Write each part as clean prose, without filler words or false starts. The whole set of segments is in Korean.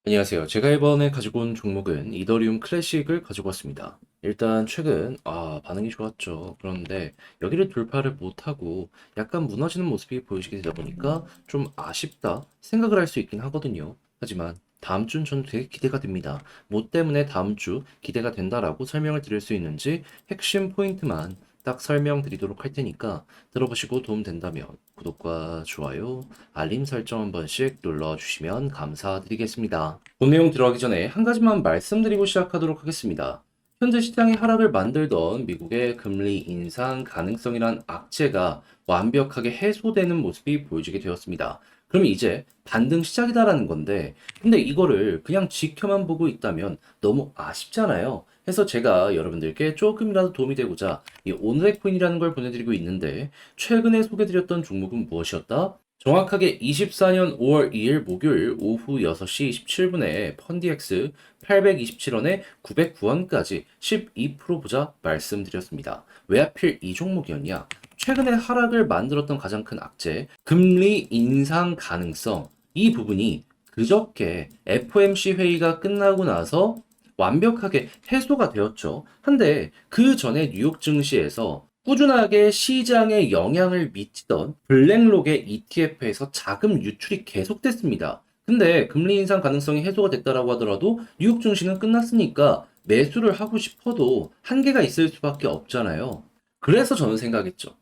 안녕하세요. 제가 이번에 가지고 온 종목은 이더리움 클래식을 가지고 왔습니다. 일단 최근 반응이 좋았죠. 그런데 여기를 돌파를 못하고 약간 무너지는 모습이 보여지게 되다 보니까 좀 아쉽다 생각을 할 수 있긴 하거든요. 하지만 다음 주는 저는 되게 기대가 됩니다. 뭐 때문에 다음 주 기대가 된다라고 설명을 드릴 수 있는지 핵심 포인트만 딱 설명드리도록 할 테니까 들어보시고 도움 된다면 구독과 좋아요, 알림 설정 한 번씩 눌러주시면 감사드리겠습니다. 본 내용 들어가기 전에 한 가지만 말씀드리고 시작하도록 하겠습니다. 현재 시장의 하락을 만들던 미국의 금리 인상 가능성이란 악재가 완벽하게 해소되는 모습이 보여지게 되었습니다. 그럼 이제 반등 시작이다라는 건데, 근데 이거를 그냥 지켜만 보고 있다면 너무 아쉽잖아요. 해서 제가 여러분들께 조금이라도 도움이 되고자 이 오늘의 코인이라는 걸 보내드리고 있는데, 최근에 소개드렸던 종목은 무엇이었다? 정확하게 24년 5월 2일 목요일 오후 6시 27분에 펀디엑스 827원에 909원까지 12% 보자 말씀드렸습니다. 왜 하필 이 종목이었냐? 최근에 하락을 만들었던 가장 큰 악재, 금리 인상 가능성. 이 부분이 그저께 FOMC 회의가 끝나고 나서 완벽하게 해소가 되었죠. 한데 그 전에 뉴욕 증시에서 꾸준하게 시장에 영향을 미치던 블랙록의 ETF에서 자금 유출이 계속됐습니다. 근데 금리 인상 가능성이 해소가 됐다라고 하더라도 뉴욕 증시는 끝났으니까 매수를 하고 싶어도 한계가 있을 수밖에 없잖아요. 그래서 저는 생각했죠.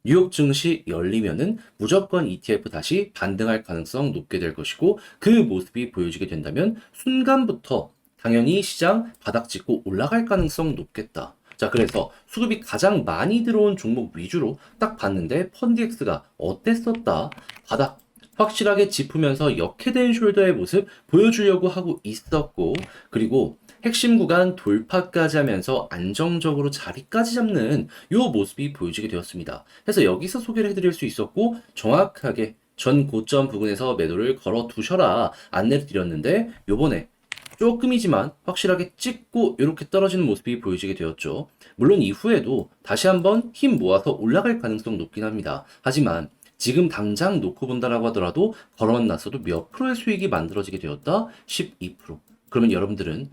뉴욕 증시 열리면은 무조건 ETF 다시 반등할 가능성 높게 될 것이고 그 모습이 보여지게 된다면 순간부터 당연히 시장 바닥 짚고 올라갈 가능성 높겠다. 자, 그래서 수급이 가장 많이 들어온 종목 위주로 딱 봤는데 펀디엑스가 어땠었다? 바닥 확실하게 짚으면서 역해된 숄더의 모습 보여주려고 하고 있었고, 그리고 핵심 구간 돌파까지 하면서 안정적으로 자리까지 잡는 요 모습이 보여지게 되었습니다. 그래서 여기서 소개를 해드릴 수 있었고, 정확하게 전 고점 부근에서 매도를 걸어 두셔라 안내를 드렸는데, 요번에 조금이지만 확실하게 찍고 이렇게 떨어지는 모습이 보여지게 되었죠. 물론 이후에도 다시 한번 힘 모아서 올라갈 가능성 높긴 합니다. 하지만 지금 당장 놓고 본다라고 하더라도 걸어놨어도 몇 프로의 수익이 만들어지게 되었다? 12%. 그러면 여러분들은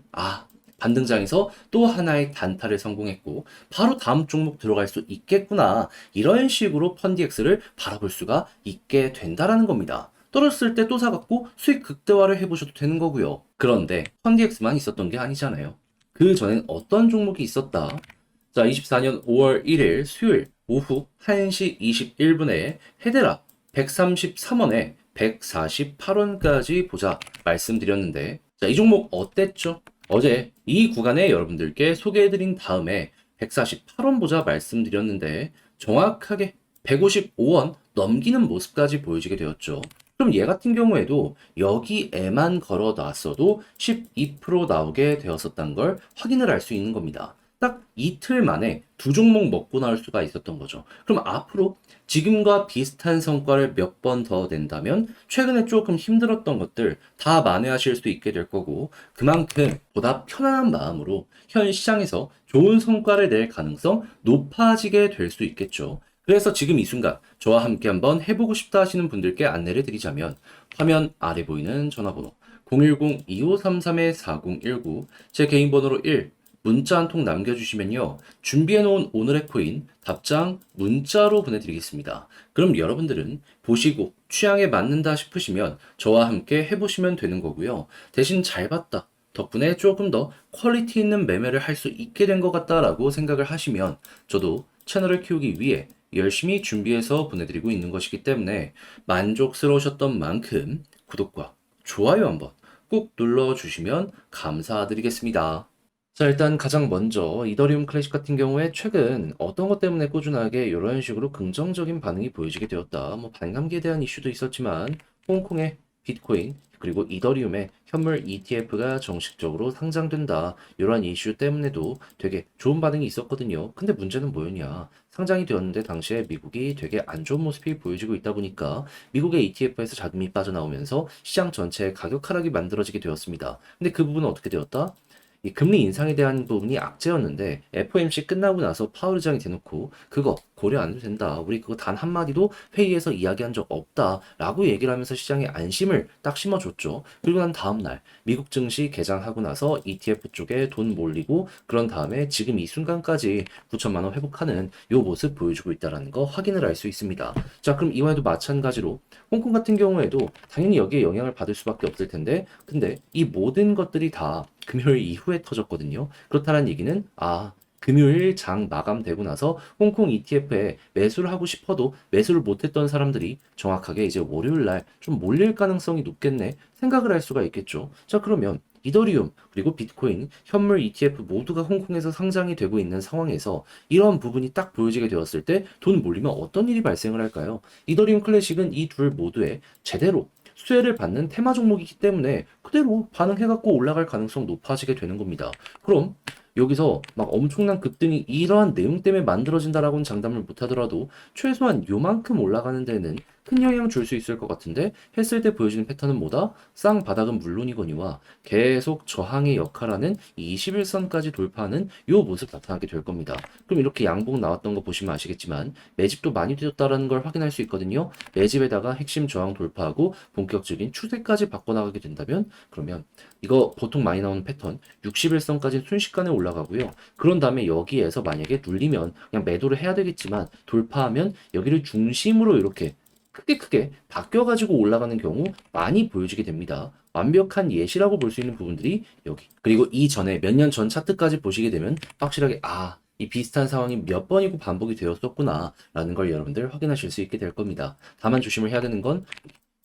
반등장에서 또 하나의 단타를 성공했고 바로 다음 종목 들어갈 수 있겠구나. 이런 식으로 펀디엑스를 바라볼 수가 있게 된다라는 겁니다. 떨어졌을 때 또 사갖고 수익 극대화를 해보셔도 되는 거고요. 그런데 펀디엑스만 있었던 게 아니잖아요. 그 전엔 어떤 종목이 있었다? 자, 24년 5월 1일 수요일 오후 1시 21분에 헤데라 133원에 148원까지 보자 말씀드렸는데, 자, 이 종목 어땠죠? 어제 이 구간에 여러분들께 소개해드린 다음에 148원 보자 말씀드렸는데 정확하게 155원 넘기는 모습까지 보여지게 되었죠. 그럼 얘 같은 경우에도 여기에만 걸어 놨어도 12% 나오게 되었었던 걸 확인을 할 수 있는 겁니다. 딱 이틀 만에 두 종목 먹고 나올 수가 있었던 거죠. 그럼 앞으로 지금과 비슷한 성과를 몇 번 더 낸다면 최근에 조금 힘들었던 것들 다 만회하실 수 있게 될 거고, 그만큼 보다 편안한 마음으로 현 시장에서 좋은 성과를 낼 가능성 높아지게 될 수 있겠죠. 그래서 지금 이 순간 저와 함께 한번 해보고 싶다 하시는 분들께 안내를 드리자면, 화면 아래 보이는 전화번호 010-2533-4019, 제 개인 번호로 1, 문자 한 통 남겨주시면요, 준비해놓은 오늘의 코인 답장 문자로 보내드리겠습니다. 그럼 여러분들은 보시고 취향에 맞는다 싶으시면 저와 함께 해보시면 되는 거고요. 대신 잘 봤다, 덕분에 조금 더 퀄리티 있는 매매를 할 수 있게 된 것 같다라고 생각을 하시면 저도 채널을 키우기 위해 열심히 준비해서 보내드리고 있는 것이기 때문에 만족스러우셨던 만큼 구독과 좋아요 한번 꼭 눌러주시면 감사드리겠습니다. 자, 일단 가장 먼저 이더리움 클래식 같은 경우에 최근 어떤 것 때문에 꾸준하게 이런 식으로 긍정적인 반응이 보여지게 되었다. 뭐 반감기에 대한 이슈도 있었지만 홍콩의 비트코인 그리고 이더리움의 현물 ETF가 정식적으로 상장된다. 이러한 이슈 때문에도 되게 좋은 반응이 있었거든요. 근데 문제는 뭐였냐? 상장이 되었는데 당시에 미국이 되게 안 좋은 모습이 보여지고 있다 보니까 미국의 ETF에서 자금이 빠져나오면서 시장 전체의 가격 하락이 만들어지게 되었습니다. 근데 그 부분은 어떻게 되었다? 이 금리 인상에 대한 부분이 악재였는데 FOMC 끝나고 나서 파월 의장이 대놓고 그거 고려 안 해도 된다. 우리 그거 단 한마디도 회의에서 이야기한 적 없다. 라고 얘기를 하면서 시장에 안심을 딱 심어줬죠. 그리고 난 다음날 미국 증시 개장하고 나서 ETF 쪽에 돈 몰리고 그런 다음에 지금 이 순간까지 9천만 원 회복하는 요 모습 보여주고 있다는 거 확인을 할 수 있습니다. 자, 그럼 이번에도 마찬가지로 홍콩 같은 경우에도 당연히 여기에 영향을 받을 수밖에 없을 텐데 근데 이 모든 것들이 다 금요일 이후에 터졌거든요. 그렇다는 얘기는 금요일 장 마감되고 나서 홍콩 ETF에 매수를 하고 싶어도 매수를 못했던 사람들이 정확하게 이제 월요일 날 좀 몰릴 가능성이 높겠네 생각을 할 수가 있겠죠. 자, 그러면 이더리움 그리고 비트코인 현물 ETF 모두가 홍콩에서 상장이 되고 있는 상황에서 이런 부분이 딱 보여지게 되었을 때 돈 몰리면 어떤 일이 발생을 할까요? 이더리움 클래식은 이 둘 모두에 제대로 수혜를 받는 테마 종목이기 때문에 그대로 반응해갖고 올라갈 가능성 높아지게 되는 겁니다. 그럼 여기서 막 엄청난 급등이 이러한 내용 때문에 만들어진다라고는 장담을 못하더라도 최소한 요만큼 올라가는 데는 큰 영향 줄 수 있을 것 같은데 했을 때 보여지는 패턴은 뭐다? 쌍바닥은 물론이거니와 계속 저항의 역할하는 21선까지 돌파하는 요 모습 나타나게 될 겁니다. 그럼 이렇게 양봉 나왔던 거 보시면 아시겠지만 매집도 많이 되었다라는 걸 확인할 수 있거든요. 매집에다가 핵심 저항 돌파하고 본격적인 추세까지 바꿔나가게 된다면 그러면 이거 보통 많이 나오는 패턴 61선까지 순식간에 올라가고요. 그런 다음에 여기에서 만약에 눌리면 그냥 매도를 해야 되겠지만 돌파하면 여기를 중심으로 이렇게 크게 바뀌어가지고 올라가는 경우 많이 보여지게 됩니다. 완벽한 예시라고 볼 수 있는 부분들이 여기. 그리고 이전에 몇 년 전 차트까지 보시게 되면 확실하게 이 비슷한 상황이 몇 번이고 반복이 되었었구나 라는 걸 여러분들 확인하실 수 있게 될 겁니다. 다만 조심을 해야 되는 건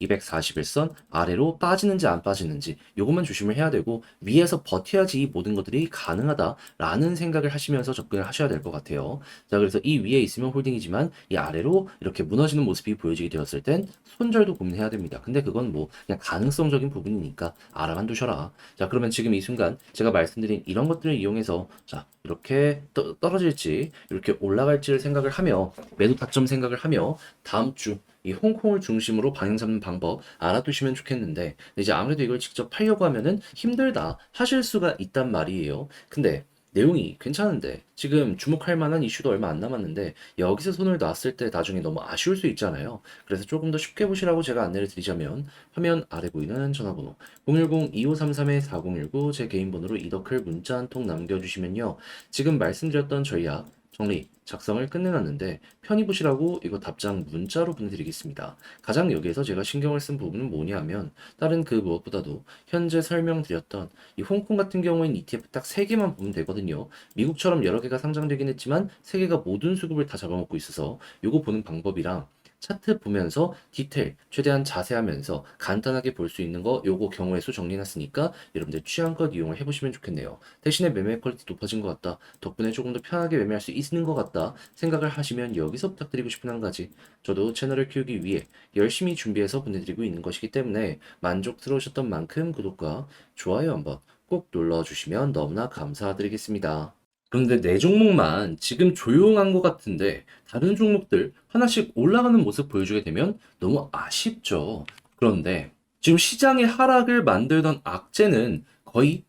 241선 아래로 빠지는지 안 빠지는지 요것만 조심을 해야 되고 위에서 버텨야지 이 모든 것들이 가능하다라는 생각을 하시면서 접근을 하셔야 될 것 같아요. 자, 그래서 이 위에 있으면 홀딩이지만 이 아래로 이렇게 무너지는 모습이 보여지게 되었을 땐 손절도 고민해야 됩니다. 근데 그건 뭐 그냥 가능성적인 부분이니까 알아만 두셔라. 자, 그러면 지금 이 순간 제가 말씀드린 이런 것들을 이용해서 자, 이렇게 떨어질지 이렇게 올라갈지를 생각을 하며 매도 타점 생각을 하며 다음 주 이 홍콩을 중심으로 방향 잡는 방법 알아두시면 좋겠는데 이제 아무래도 이걸 직접 하려고 하면은 힘들다 하실 수가 있단 말이에요. 근데 내용이 괜찮은데 지금 주목할 만한 이슈도 얼마 안 남았는데 여기서 손을 놨을 때 나중에 너무 아쉬울 수 있잖아요. 그래서 조금 더 쉽게 보시라고 제가 안내를 드리자면 화면 아래 보이는 전화번호 010-2533-4019 제 개인 번호로 이더클 문자 한 통 남겨주시면요. 지금 말씀드렸던 전략 정리, 작성을 끝내놨는데 편히 보시라고 이거 답장 문자로 보내드리겠습니다. 가장 여기에서 제가 신경을 쓴 부분은 뭐냐면 다른 그 무엇보다도 현재 설명드렸던 이 홍콩 같은 경우에는 ETF 딱 3개만 보면 되거든요. 미국처럼 여러 개가 상장되긴 했지만 3개가 모든 수급을 다 잡아먹고 있어서 요거 보는 방법이랑 차트 보면서 디테일 최대한 자세하면서 간단하게 볼 수 있는 거 요거 경우의 수 정리해놨으니까 여러분들 취향껏 이용을 해보시면 좋겠네요. 대신에 매매 퀄리티 높아진 것 같다. 덕분에 조금 더 편하게 매매할 수 있는 것 같다. 생각을 하시면 여기서 부탁드리고 싶은 한 가지. 저도 채널을 키우기 위해 열심히 준비해서 보내드리고 있는 것이기 때문에 만족스러우셨던 만큼 구독과 좋아요 한번 꼭 눌러주시면 너무나 감사드리겠습니다. 그런데 내 종목만 지금 조용한 것 같은데 다른 종목들 하나씩 올라가는 모습 보여주게 되면 너무 아쉽죠. 그런데 지금 시장의 하락을 만들던 악재는 거의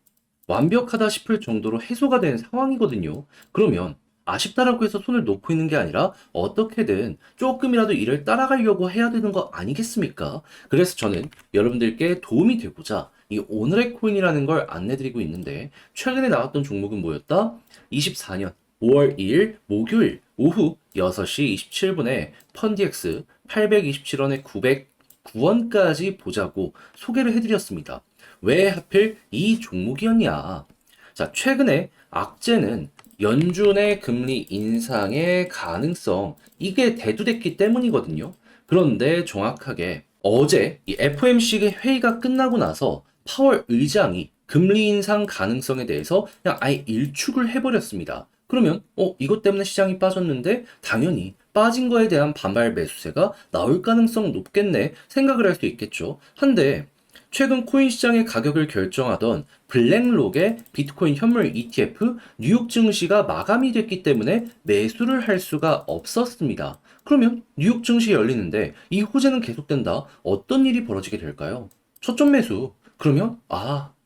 완벽하다 싶을 정도로 해소가 된 상황이거든요. 그러면 아쉽다라고 해서 손을 놓고 있는 게 아니라 어떻게든 조금이라도 이를 따라가려고 해야 되는 거 아니겠습니까? 그래서 저는 여러분들께 도움이 되고자 이 오늘의 코인이라는 걸 안내드리고 있는데 최근에 나왔던 종목은 뭐였다? 24년 5월 2일 목요일 오후 6시 27분에 펀디엑스 827원에 909원까지 보자고 소개를 해드렸습니다. 왜 하필 이 종목이었냐? 자, 최근에 악재는 연준의 금리 인상의 가능성, 이게 대두됐기 때문이거든요. 그런데 정확하게 어제 이 FOMC 회의가 끝나고 나서 파월 의장이 금리 인상 가능성에 대해서 그냥 아예 일축을 해버렸습니다. 그러면 이것 때문에 시장이 빠졌는데 당연히 빠진 거에 대한 반발 매수세가 나올 가능성 높겠네 생각을 할 수 있겠죠. 한데 최근 코인 시장의 가격을 결정하던 블랙록의 비트코인 현물 ETF 뉴욕 증시가 마감이 됐기 때문에 매수를 할 수가 없었습니다. 그러면 뉴욕 증시 열리는데 이 호재는 계속된다. 어떤 일이 벌어지게 될까요? 초점 매수. 그러면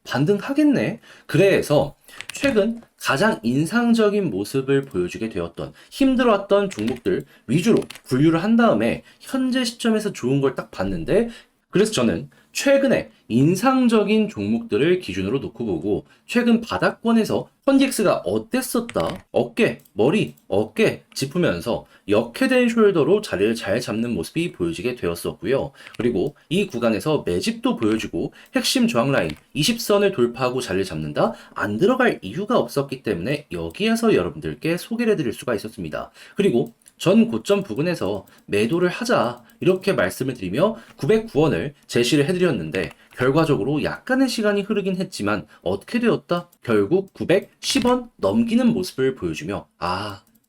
반등하겠네. 그래서 최근 가장 인상적인 모습을 보여주게 되었던 힘들어왔던 종목들 위주로 분류를 한 다음에 현재 시점에서 좋은 걸 딱 봤는데 그래서 저는 최근에 인상적인 종목들을 기준으로 놓고 보고 최근 바닥권에서 펀디엑스가 어땠었다? 어깨, 머리, 어깨 짚으면서 역헤드 숄더로 자리를 잘 잡는 모습이 보여지게 되었었고요. 그리고 이 구간에서 매집도 보여주고 핵심 저항 라인 20선을 돌파하고 자리를 잡는다? 안 들어갈 이유가 없었기 때문에 여기에서 여러분들께 소개를 해드릴 수가 있었습니다. 그리고 전 고점 부근에서 매도를 하자 이렇게 말씀을 드리며 909원을 제시를 해드렸는데 결과적으로 약간의 시간이 흐르긴 했지만 어떻게 되었다? 결국 910원 넘기는 모습을 보여주며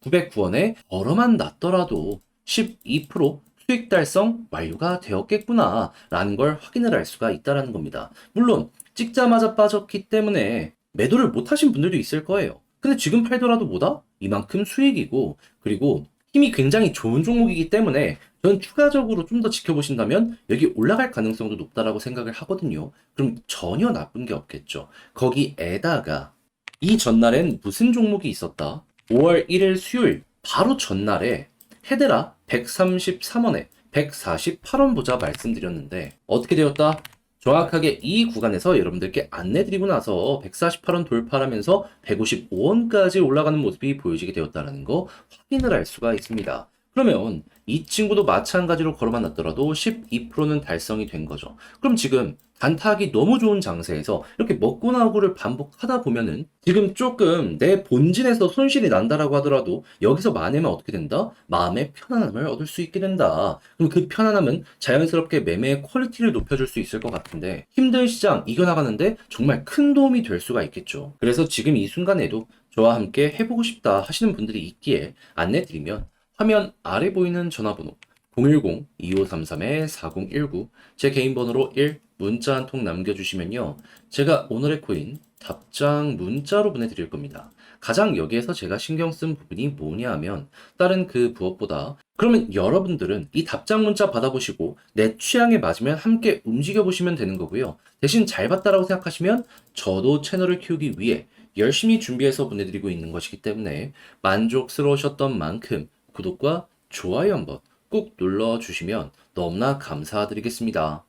909원에 벌어만 났더라도 12% 수익 달성 완료가 되었겠구나 라는 걸 확인을 할 수가 있다는 겁니다. 물론 찍자마자 빠졌기 때문에 매도를 못하신 분들도 있을 거예요. 근데 지금 팔더라도 뭐다? 이만큼 수익이고 그리고 힘이 굉장히 좋은 종목이기 때문에 저는 추가적으로 좀 더 지켜보신다면 여기 올라갈 가능성도 높다라고 생각을 하거든요. 그럼 전혀 나쁜 게 없겠죠. 거기에다가 이 전날엔 무슨 종목이 있었다? 5월 1일 수요일 바로 전날에 헤데라 133원에 148원 보자 말씀드렸는데 어떻게 되었다? 정확하게 이 구간에서 여러분들께 안내드리고 나서 148원 돌파하면서 155원까지 올라가는 모습이 보여지게 되었다는 거 확인을 할 수가 있습니다. 그러면 이 친구도 마찬가지로 걸어만 놨더라도 12%는 달성이 된 거죠. 그럼 지금 단타하기 너무 좋은 장세에서 이렇게 먹고 나오고를 반복하다 보면은 지금 조금 내 본진에서 손실이 난다라고 하더라도 여기서 만회면 어떻게 된다? 마음의 편안함을 얻을 수 있게 된다. 그럼 그 편안함은 자연스럽게 매매의 퀄리티를 높여줄 수 있을 것 같은데 힘든 시장 이겨나가는데 정말 큰 도움이 될 수가 있겠죠. 그래서 지금 이 순간에도 저와 함께 해보고 싶다 하시는 분들이 있기에 안내드리면 화면 아래 보이는 전화번호 010-2533-4019 제 개인 번호로 1 문자 한 통 남겨주시면요. 제가 오늘의 코인 답장 문자로 보내드릴 겁니다. 가장 여기에서 제가 신경 쓴 부분이 뭐냐 하면 다른 그 무엇보다 그러면 여러분들은 이 답장 문자 받아보시고 내 취향에 맞으면 함께 움직여보시면 되는 거고요. 대신 잘 봤다라고 생각하시면 저도 채널을 키우기 위해 열심히 준비해서 보내드리고 있는 것이기 때문에 만족스러우셨던 만큼 구독과 좋아요 한번 꾹 눌러주시면 너무나 감사드리겠습니다.